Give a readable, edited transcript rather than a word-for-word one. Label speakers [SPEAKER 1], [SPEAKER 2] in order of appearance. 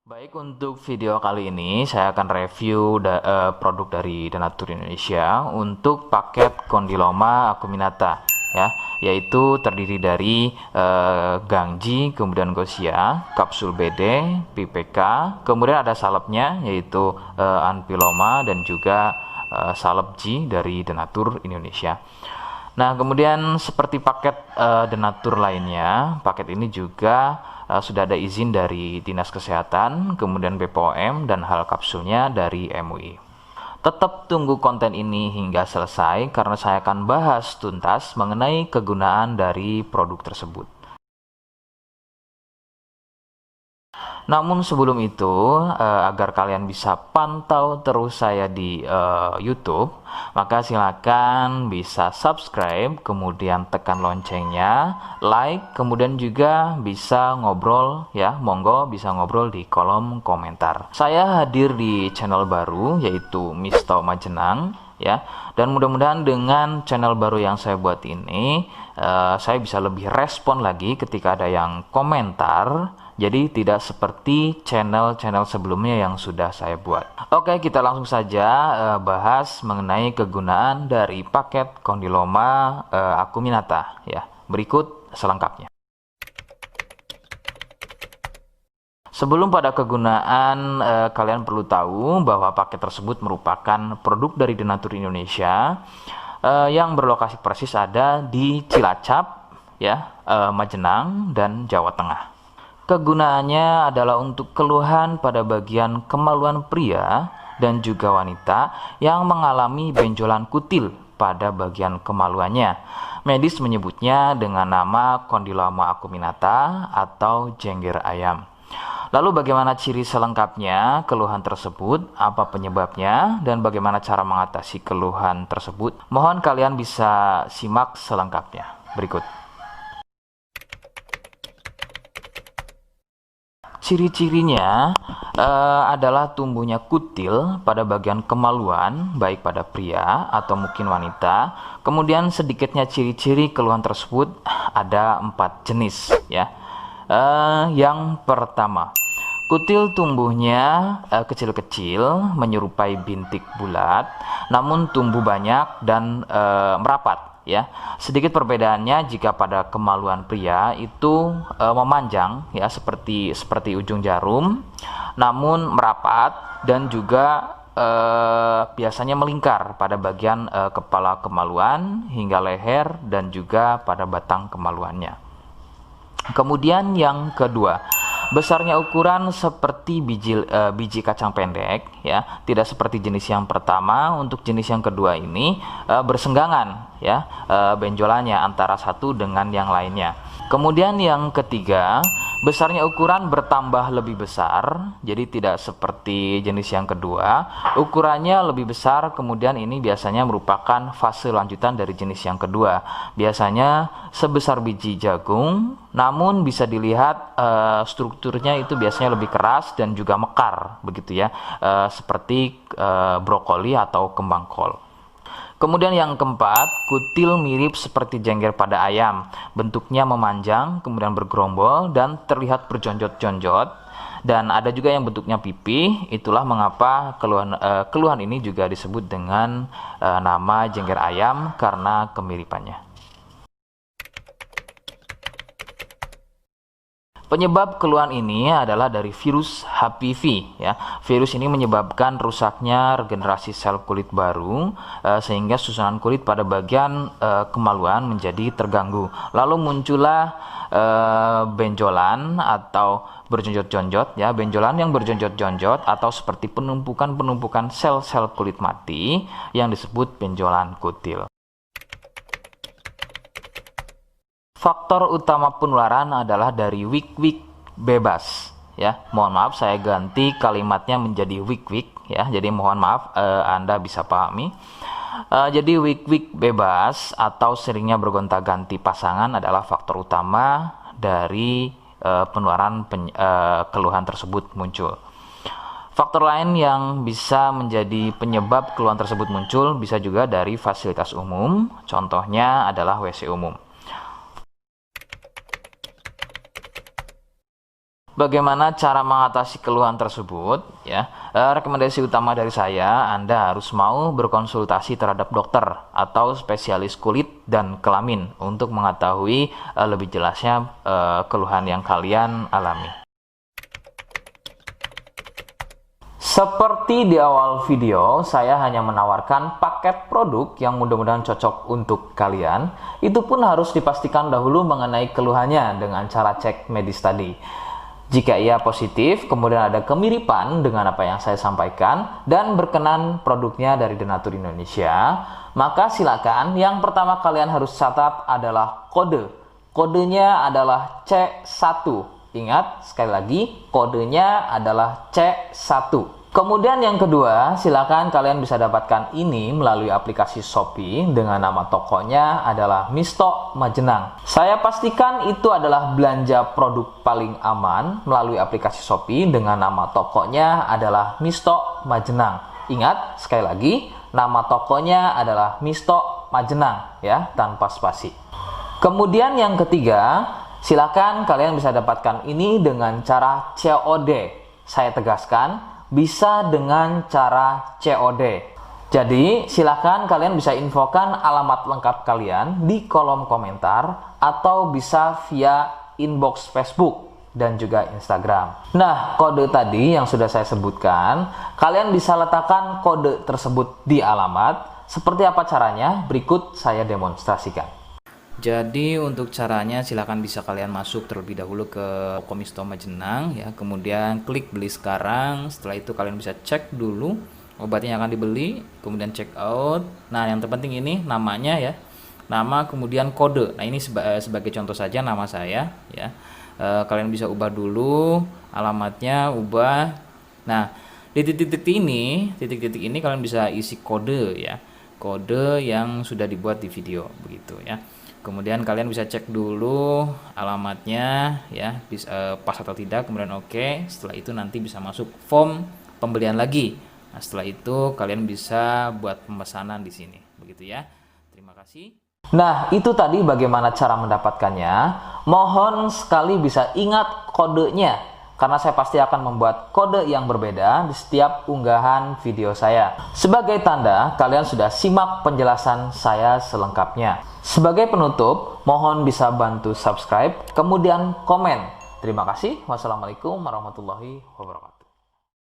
[SPEAKER 1] Baik, untuk video kali ini saya akan review produk dari Denatur Indonesia untuk paket Condyloma acuminata ya, yaitu terdiri dari Gangji, kemudian Gosia, kapsul BD, PPK, kemudian ada salepnya yaitu Anpiloma dan juga salep G dari Denatur Indonesia. Nah, kemudian seperti paket Denatur lainnya, paket ini juga sudah ada izin dari Dinas Kesehatan, kemudian BPOM, dan hal kapsulnya dari MUI. Tetap tunggu konten ini hingga selesai karena saya akan bahas tuntas mengenai kegunaan dari produk tersebut. Namun sebelum itu, agar kalian bisa pantau terus saya di YouTube, maka silakan bisa subscribe, kemudian tekan loncengnya, like, kemudian juga bisa ngobrol ya, monggo bisa ngobrol di kolom komentar. Saya hadir di channel baru yaitu Misto Majenang ya, dan mudah-mudahan dengan channel baru yang saya buat ini, saya bisa lebih respon lagi ketika ada yang komentar. Jadi tidak seperti channel-channel sebelumnya yang sudah saya buat. Oke, kita langsung saja bahas mengenai kegunaan dari paket Condyloma acuminata ya. Berikut selengkapnya. Sebelum pada kegunaan, kalian perlu tahu bahwa paket tersebut merupakan produk dari Denatur Indonesia yang berlokasi persis ada di Cilacap ya, Majenang dan Jawa Tengah. Kegunaannya adalah untuk keluhan pada bagian kemaluan pria dan juga wanita yang mengalami benjolan kutil pada bagian kemaluannya. Medis menyebutnya dengan nama Condyloma acuminata atau jengger ayam. Lalu bagaimana ciri selengkapnya keluhan tersebut, apa penyebabnya, dan bagaimana cara mengatasi keluhan tersebut? Mohon kalian bisa simak selengkapnya. Berikut. Ciri-cirinya adalah tumbuhnya kutil pada bagian kemaluan, baik pada pria atau mungkin wanita. Kemudian sedikitnya ciri-ciri keluhan tersebut ada 4 jenis ya. Yang pertama, kutil tumbuhnya kecil-kecil, menyerupai bintik bulat, namun tumbuh banyak dan merapat. Ya, sedikit perbedaannya jika pada kemaluan pria itu memanjang ya seperti ujung jarum, namun merapat dan juga biasanya melingkar pada bagian kepala kemaluan hingga leher dan juga pada batang kemaluannya. Kemudian yang kedua, besarnya ukuran seperti biji kacang pendek ya, tidak seperti jenis yang pertama. Untuk jenis yang kedua ini bersenggangan ya, benjolannya antara satu dengan yang lainnya. Kemudian yang ketiga, besarnya ukuran bertambah lebih besar, jadi tidak seperti jenis yang kedua. Ukurannya lebih besar, kemudian ini biasanya merupakan fase lanjutan dari jenis yang kedua. Biasanya sebesar biji jagung, namun bisa dilihat strukturnya itu biasanya lebih keras dan juga mekar, begitu ya, seperti brokoli atau kembang kol. Kemudian yang keempat, kutil mirip seperti jengger pada ayam. Bentuknya memanjang, kemudian bergerombol dan terlihat berjonjot-jonjot. Dan ada juga yang bentuknya pipih. Itulah mengapa keluhan ini juga disebut dengan nama jengger ayam karena kemiripannya. Penyebab keluhan ini adalah dari virus HPV ya. Virus ini menyebabkan rusaknya regenerasi sel kulit baru sehingga susunan kulit pada bagian kemaluan menjadi terganggu. Lalu muncullah benjolan atau berjonjot-jonjot ya, benjolan yang berjonjot-jonjot atau seperti penumpukan sel-sel kulit mati yang disebut benjolan kutil. Faktor utama penularan adalah dari wik-wik bebas ya. Mohon maaf saya ganti kalimatnya menjadi wik-wik ya. Jadi mohon maaf Anda bisa pahami. Jadi wik-wik bebas atau seringnya bergonta-ganti pasangan adalah faktor utama dari penularan keluhan tersebut muncul. Faktor lain yang bisa menjadi penyebab keluhan tersebut muncul bisa juga dari fasilitas umum. Contohnya adalah WC umum. Bagaimana cara mengatasi keluhan tersebut? Ya, rekomendasi utama dari saya, Anda harus mau berkonsultasi terhadap dokter atau spesialis kulit dan kelamin untuk mengetahui lebih jelasnya keluhan yang kalian alami. Seperti di awal video, saya hanya menawarkan paket produk yang mudah-mudahan cocok untuk kalian. Itu pun harus dipastikan dahulu mengenai keluhannya dengan cara cek medis tadi. Jika ia positif, kemudian ada kemiripan dengan apa yang saya sampaikan dan berkenan produknya dari Denatur Indonesia, maka silakan yang pertama kalian harus catat adalah kode. Kodenya adalah C1. Ingat, sekali lagi, kodenya adalah C1. Kemudian yang kedua, silakan kalian bisa dapatkan ini melalui aplikasi Shopee dengan nama tokonya adalah Misto Majenang. Saya pastikan itu adalah belanja produk paling aman melalui aplikasi Shopee dengan nama tokonya adalah Misto Majenang. Ingat, sekali lagi, nama tokonya adalah Misto Majenang ya, tanpa spasi. Kemudian yang ketiga, silakan kalian bisa dapatkan ini dengan cara COD. Saya tegaskan, bisa dengan cara COD. Jadi, silakan kalian bisa infokan alamat lengkap kalian di kolom komentar atau bisa via inbox Facebook dan juga Instagram. Nah, kode tadi yang sudah saya sebutkan, kalian bisa letakkan kode tersebut di alamat. Seperti apa caranya? Berikut saya demonstrasikan. Jadi untuk caranya silakan bisa kalian masuk terlebih dahulu ke toko Misto Majenang ya, kemudian klik beli sekarang. Setelah itu kalian bisa cek dulu obatnya yang akan dibeli, kemudian check out. Nah, yang terpenting ini namanya ya. Nama kemudian kode. Nah, ini sebagai contoh saja nama saya ya. Kalian bisa ubah dulu alamatnya, ubah. Nah, di titik-titik ini kalian bisa isi kode ya. Kode yang sudah dibuat di video begitu ya. Kemudian kalian bisa cek dulu alamatnya ya, pas atau tidak, kemudian oke. Setelah itu nanti bisa masuk form pembelian lagi. Nah, setelah itu kalian bisa buat pemesanan di sini. Begitu ya. Terima kasih. Nah, itu tadi bagaimana cara mendapatkannya. Mohon sekali bisa ingat kodenya, karena saya pasti akan membuat kode yang berbeda di setiap unggahan video saya. Sebagai tanda, kalian sudah simak penjelasan saya selengkapnya. Sebagai penutup, mohon bisa bantu subscribe, kemudian komen. Terima kasih. Wassalamualaikum warahmatullahi wabarakatuh.